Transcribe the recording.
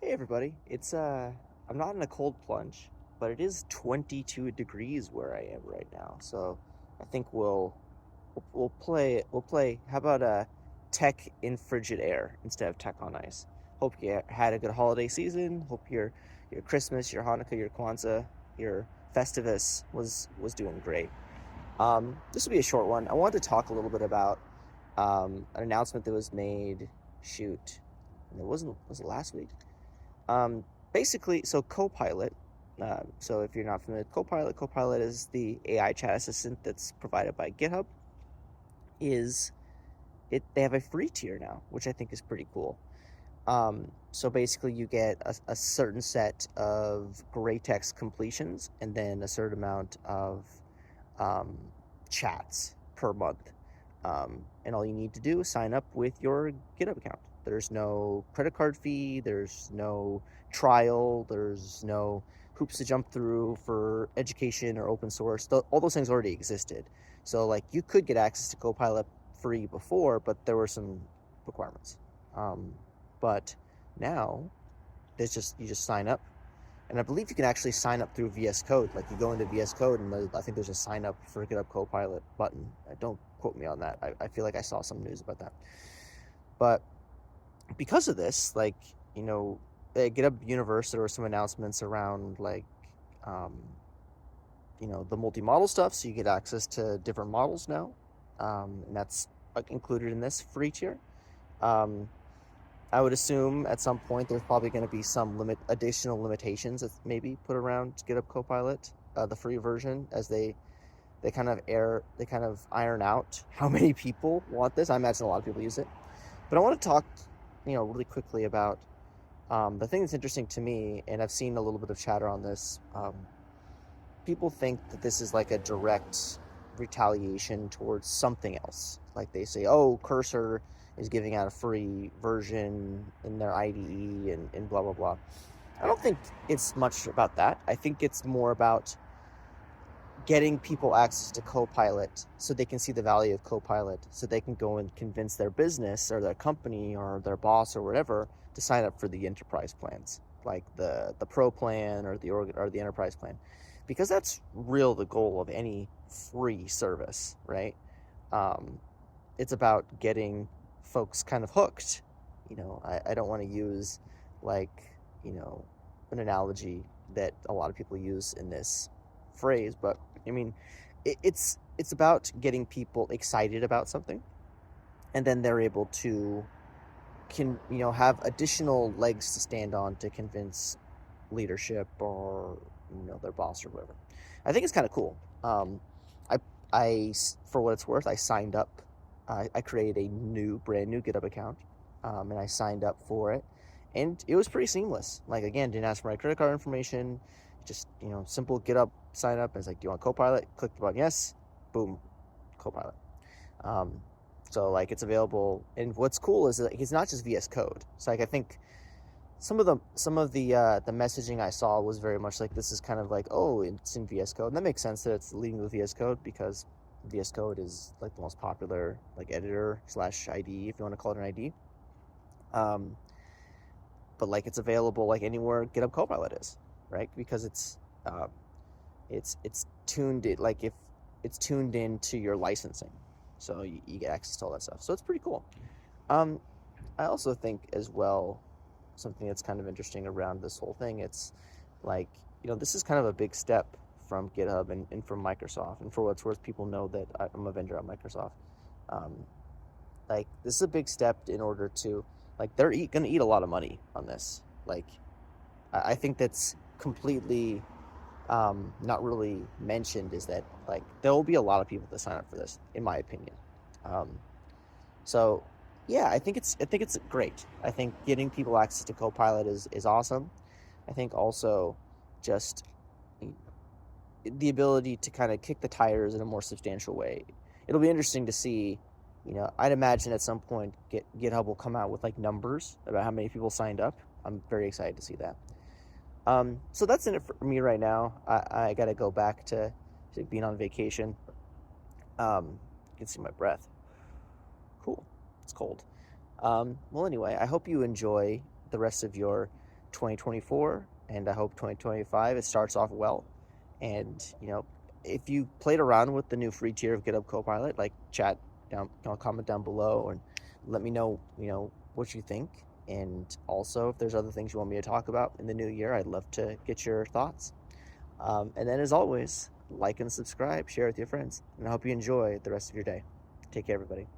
Hey everybody, I'm not in a cold plunge, but it is 22 degrees where I am right now. So I think we'll play. How about tech in frigid air instead of tech on ice? Hope you had a good holiday season. Hope your Christmas, your Hanukkah, your Kwanzaa, your Festivus was doing great. This will be a short one. I wanted to talk a little bit about an announcement that was made. Shoot, and it wasn't was it last week? Um, Basically, so Copilot. So if you're not familiar with Copilot, Copilot is the AI chat assistant that's provided by GitHub. Is it? They have a free tier now, which I think is pretty cool. So basically, you get a certain set of gray text completions, and then a certain amount of um, chats per month. And all you need to do is sign up with your GitHub account. There's no credit card fee, there's no trial, there's no hoops to jump through for education or open source. All those things already existed. So, like, you could get access to Copilot free before, but there were some requirements. But now, there's just you just sign up, and I believe you can actually sign up through VS Code. Like, you go into VS Code, and I think there's a sign up for GitHub Copilot button. Don't quote me on that. I feel like I saw some news about that. But because of this, like, at GitHub Universe, there were some announcements around, like, um, the multi-model stuff. So you get access to different models now, and that's like included in this free tier. Um, I would assume at some point there's probably going to be some additional limitations that maybe put around GitHub Copilot, the free version, as they kind of iron out how many people want this. I imagine a lot of people use it, but I want to talk, really quickly about the thing that's interesting to me, and I've seen a little bit of chatter on this. People think that this is like a direct retaliation towards something else. Like, they say, oh, Cursor is giving out a free version in their IDE and blah, blah, blah. I don't think it's much about that. I think it's more about getting people access to Copilot so they can see the value of Copilot, so they can go and convince their business or their company or their boss or whatever to sign up for the enterprise plans, like the pro plan or the enterprise plan, because that's the goal of any free service, right? Um, it's about getting folks kind of hooked. I don't want to use, like, an analogy that a lot of people use in this phrase, but I mean, it's about getting people excited about something, and then they're able to have additional legs to stand on to convince leadership or their boss or whoever. I think it's kind of cool. I I For what it's worth, I signed up. I created a brand new GitHub account, and I signed up for it, and it was pretty seamless. Like, again, didn't ask for my credit card information, just simple GitHub sign up. And it's like, do you want Copilot? Click the button, yes, boom, Copilot. Um, so, like, it's available, and what's cool is that it's not just VS Code. So, like, I think some of the messaging I saw was very much like, this is kind of like, oh, it's in VS Code, and that makes sense that it's leading with VS Code, because VS Code is like the most popular, like, editor slash IDE, if you want to call it an IDE. Um, but, like, it's available like anywhere GitHub Copilot is, right? Because it's tuned it, like, if it's tuned into your licensing, so you get access to all that stuff. So it's pretty cool. Um, I also think as well, something that's kind of interesting around this whole thing, it's like, this is kind of a big step from GitHub and from Microsoft. And for what it's worth, people know that I'm a vendor at Microsoft. Like, this is a big step in order to, like, they're going to eat a lot of money on this. Like, I think that's completely not really mentioned, is that, like, there will be a lot of people that sign up for this, in my opinion. Um, so yeah, I think it's great. I think getting people access to Copilot is awesome. I think also just the ability to kind of kick the tires in a more substantial way. It'll be interesting to see. I'd imagine at some point GitHub will come out with, like, numbers about how many people signed up. I'm very excited to see that. So that's it for me right now. I got to go back to being on vacation. You can see my breath. Cool. It's cold. Well, anyway, I hope you enjoy the rest of your 2024, and I hope 2025 it starts off well. And if you played around with the new free tier of GitHub Copilot, like chat down, comment down below, and let me know, what you think. And also, if there's other things you want me to talk about in the new year, I'd love to get your thoughts. And then, as always, like and subscribe, share with your friends, and I hope you enjoy the rest of your day. Take care, everybody.